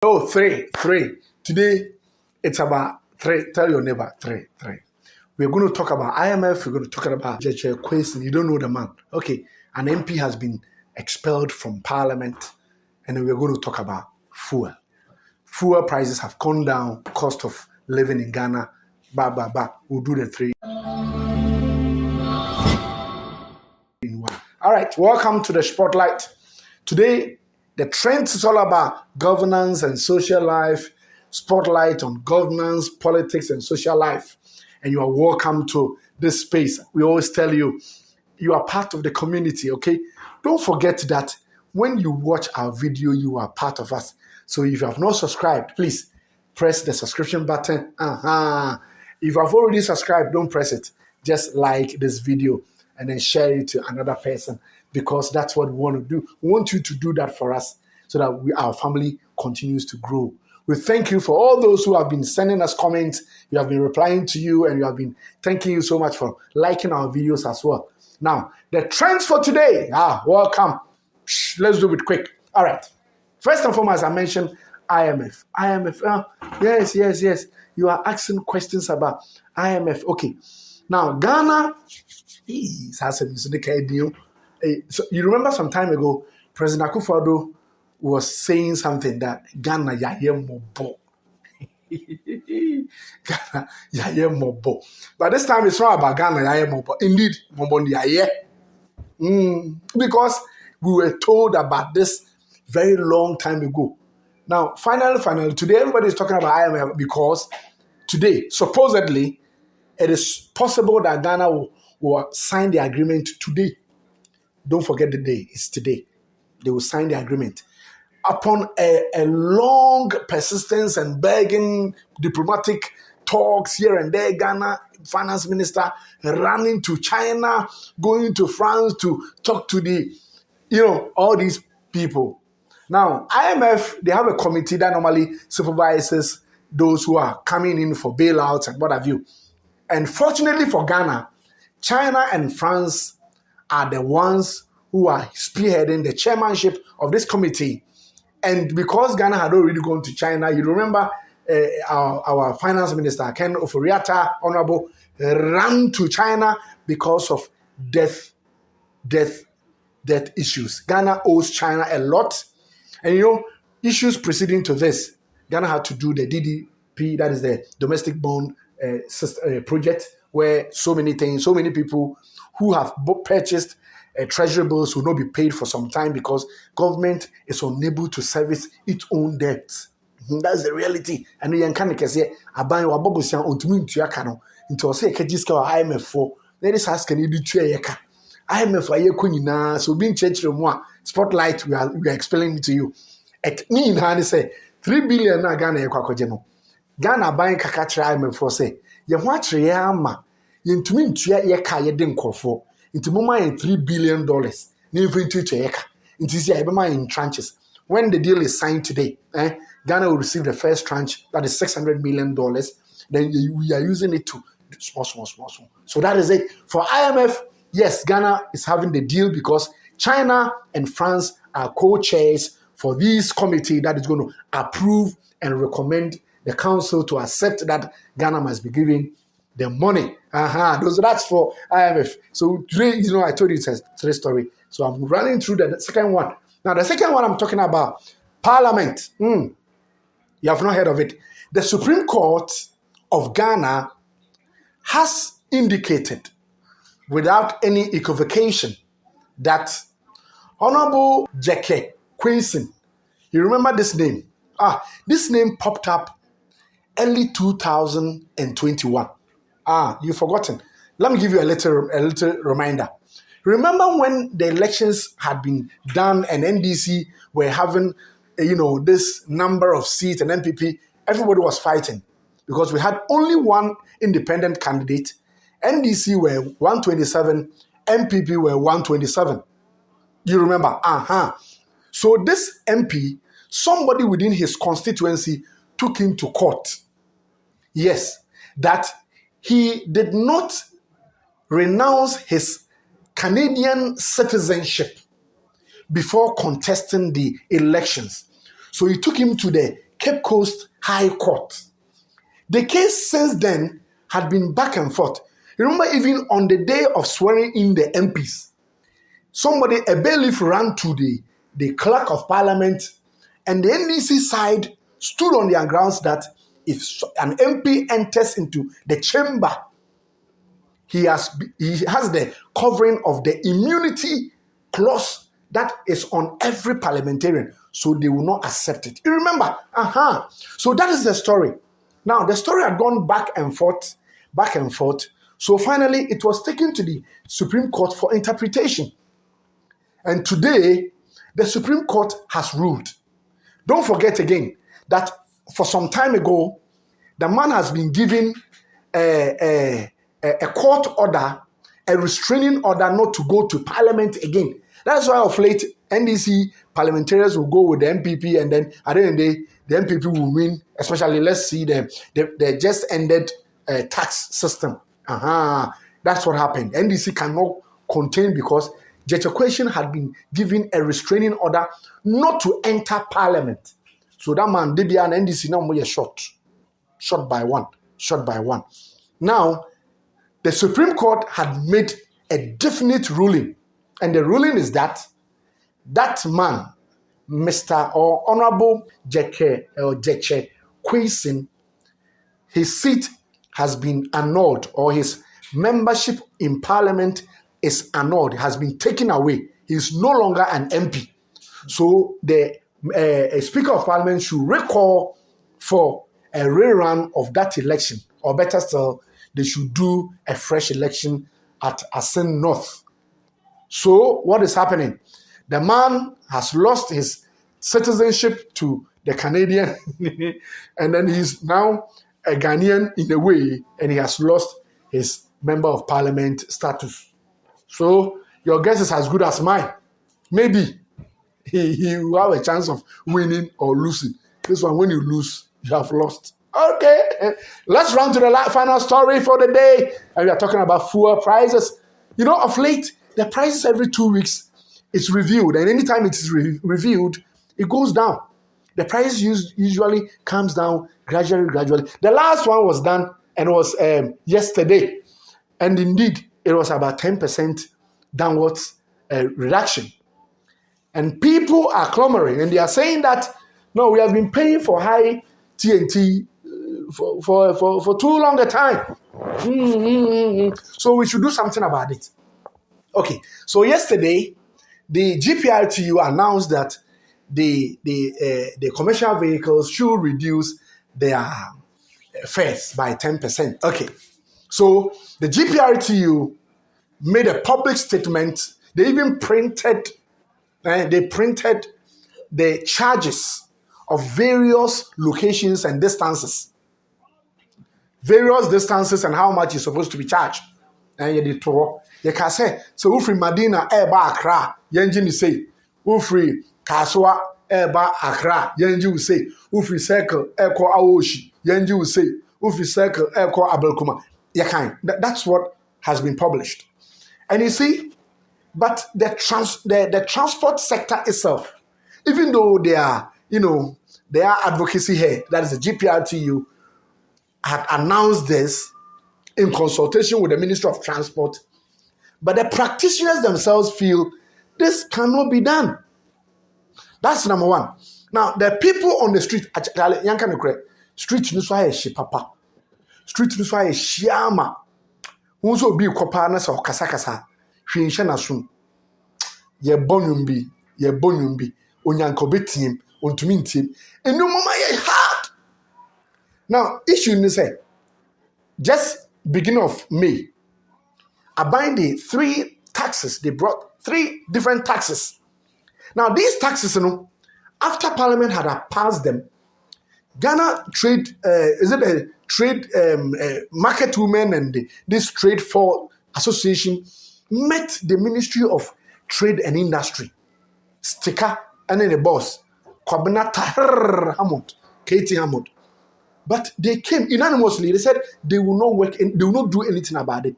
Oh, three. Today, it's about three. Tell your neighbor, three. We're going to talk about IMF. We're going to talk about Gyekye Qaiyson. You don't know the man. Okay. An MP has been expelled from parliament. And then we're going to talk about fuel. Fuel prices have gone down. Cost of living in Ghana. We'll do the three in one. All right. Welcome to the Spotlight. Today, the trend is all about governance and social life. Spotlight on governance, politics, and social life. And you are welcome to this space. We always tell you, you are part of the community, okay? Don't forget that when you watch our video, you are part of us. So if you have not subscribed, please press the subscription button. If you have already subscribed, don't press it. Just like this video and then share it to another person, because that's what we want to do. We want you to do that for us so that our family continues to grow. We thank you for all those who have been sending us comments. We have been replying to you, and we have been thanking you so much for liking our videos as well. Now, the trends for today. Welcome. Let's do it quick. All right. First and foremost, I mentioned IMF. Yes. You are asking questions about IMF. Okay. Now, Ghana so you remember some time ago, President Akufo-Addo was saying something that Ghana yaye mobo. Ghana yaye mobo. But this time it's not about Ghana yaye mobo. Indeed, mobo yaye. Because we were told about this very long time ago. Now, finally, today everybody is talking about IMF because today, supposedly, it is possible that Ghana will sign the agreement today. Don't forget the day. It's today. They will sign the agreement. Upon a long persistence and begging, diplomatic talks here and there, Ghana finance minister running to China, going to France to talk to all these people. Now, IMF, they have a committee that normally supervises those who are coming in for bailouts and what have you. And fortunately for Ghana, China and France are the ones who are spearheading the chairmanship of this committee. And because Ghana had already gone to China, you remember our finance minister, Ken Oforiatta, Honorable, ran to China because of death issues. Ghana owes China a lot. And issues preceding to this, Ghana had to do the DDP, that is the domestic bond project, where so many people who have purchased treasury bills will not be paid for some time because government is unable to service its own debts. That's the reality. And you can say, "Aban wa bobo sian ontumi ntua ka no." Nti o say kejiska wa IMF for. Let us ask any do tua yeka. IMF aye ko nyina so bi nchechire mu a Spotlight we are explaining it to you. It mean han say 3 billion na Ghana yekwa kwaje no. Ghana ban kaka kire IMF for say ye ho akire ya ama ye ntumi ntua yeka ye de nkofo. Into mama in $3 billion. Never into yeka. Into say in tranches. When the deal is signed today, Ghana will receive the first tranche, that is $600 million. Then we are using it to small. So that is it. For IMF, yes, Ghana is having the deal because China and France are co-chairs for this committee that is going to approve and recommend the council to accept that Ghana must be giving the money. That's for IMF. So today, I told you it's a three story. So I'm running through the second one. Now, the second one I'm talking about, Parliament. You have not heard of it. The Supreme Court of Ghana has indicated, without any equivocation, that Honorable Gyekye Qaiyson, you remember this name? This name popped up early 2021. You've forgotten. Let me give you a little reminder. Remember when the elections had been done and NDC were having, this number of seats and MPP, everybody was fighting because we had only one independent candidate. NDC were 127, MPP were 127. You remember? So this MP, somebody within his constituency took him to court. Yes, that he did not renounce his Canadian citizenship before contesting the elections. So he took him to the Cape Coast High Court. The case since then had been back and forth. Remember, even on the day of swearing in the MPs, a bailiff ran to the clerk of parliament, and the NDC side stood on their grounds that if an MP enters into the chamber, he has the covering of the immunity clause that is on every parliamentarian, so they will not accept it. You remember? So that is the story. Now, the story had gone back and forth. So finally, it was taken to the Supreme Court for interpretation. And today, the Supreme Court has ruled. Don't forget again that for some time ago, the man has been given a court order, a restraining order not to go to parliament again. That's why of late, NDC parliamentarians will go with the MPP, and then at the end of the day, the MPP will win. Especially, let's see the just ended tax system. That's what happened. NDC cannot contain because Gyekye Qaiyson had been given a restraining order not to enter parliament. So that man, Debian and NDC now more shot by one. Now, the Supreme Court had made a definite ruling, and the ruling is that man, Mr. or Honorable Gyekye Qaiyson, his seat has been annulled, or his membership in parliament is annulled, has been taken away. He is no longer an MP. So the Speaker of Parliament should recall for a rerun of that election, or better still, they should do a fresh election at Assin North. So what is happening? The man has lost his citizenship to the Canadian, and then he's now a Ghanaian in a way, and he has lost his member of parliament status. So your guess is as good as mine. Maybe he will have a chance of winning or losing. This one, when you lose, you have lost. Okay, let's run to the final story for the day. And we are talking about fuel prices. You know, of late, the prices every 2 weeks is reviewed, and anytime it is reviewed, it goes down. The price usually comes down gradually. The last one was done, and it was yesterday. And indeed, it was about 10% downwards reduction. And people are clamoring, and they are saying that, no, we have been paying for high TNT for too long a time. So we should do something about it. Okay, so yesterday, the GPRTU announced that the commercial vehicles should reduce their fares by 10%. Okay, so the GPRTU made a public statement. They even printed the charges of various locations and distances. And how much is supposed to be charged. And you did to you can say, so Ufri Madina Eba Accra, Yenji say, Ufri Kaswa Eba Accra, Yenji will say, Ufri Circle Eko Aoshi, Yenji will say, Ufri Circle Eko Abelkuma. That's what has been published. And you see, but the transport sector itself, even though they are advocacy here, that is the GPRTU, had announced this in consultation with the Ministry of Transport, but the practitioners themselves feel this cannot be done. That's number one. Now, the people on the street, street nuswa she papa, street nuswa shiama, who's be kopanas or kasakasa, Shinshanasun, ye bonumbi, onyankobetim, ontumintim, and no mama ye hard. Now, issue is say, just beginning of May, about the 3 taxes, they brought 3 different taxes. Now, these taxes, after Parliament had passed them, Ghana Trade, Market Women and this Trade for Association met the Ministry of Trade and Industry, sticker, and then the boss, Kwabena Tahir Hammond, Katie Hammond. But they came unanimously. They said they will not work and they will not do anything about it.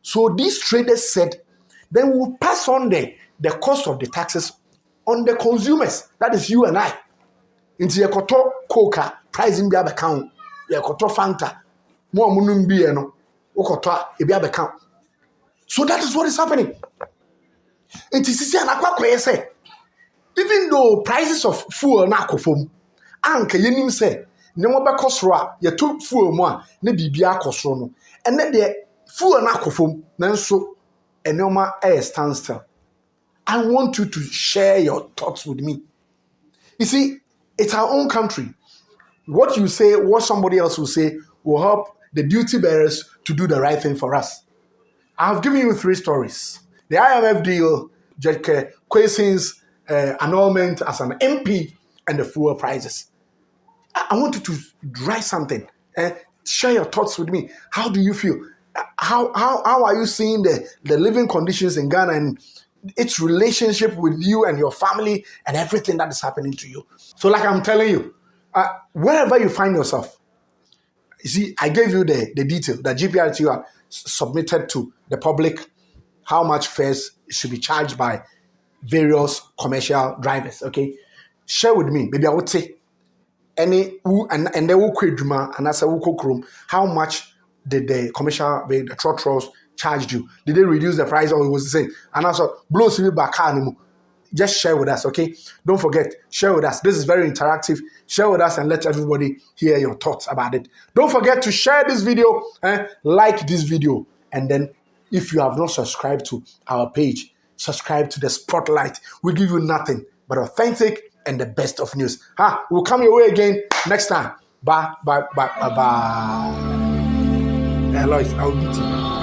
So these traders said they will pass on the cost of the taxes on the consumers. That is you and I. Into your koto coca, pricing be a account, your koto fanta, more munum be no, okota, a be account. So that is what is happening. It is say, even though prices of fuel na kofom, anka yenim say, no more kosra, you took fuel more, ne bibia kosro, and then the fuel na kofom, then so a normal air standstill. I want you to share your thoughts with me. You see, it's our own country. What you say, what somebody else will say, will help the duty bearers to do the right thing for us. I've given you 3 stories. The IMF deal, Gyekye Qayson's annulment as an MP, and the fuel prices. I want you to write something. Share your thoughts with me. How do you feel? How are you seeing the living conditions in Ghana and its relationship with you and your family and everything that is happening to you? So like I'm telling you, wherever you find yourself, you see, I gave you the detail that GPRTU have submitted to the public, how much fares should be charged by various commercial drivers, okay? Share with me, maybe I would say, any and they will quit and as a room, how much did the commercial, the trotros charged you? Did they reduce the price or it was the same? And also, blow civil back anymore. Just share with us, okay? Don't forget, share with us. This is very interactive. Share with us and let everybody hear your thoughts about it. Don't forget to share this video, like this video, and then if you have not subscribed to our page, subscribe to the Spotlight. We give you nothing but authentic and the best of news. We'll come your way again next time. Bye, bye, bye, bye, bye. Lois, I'll beat you.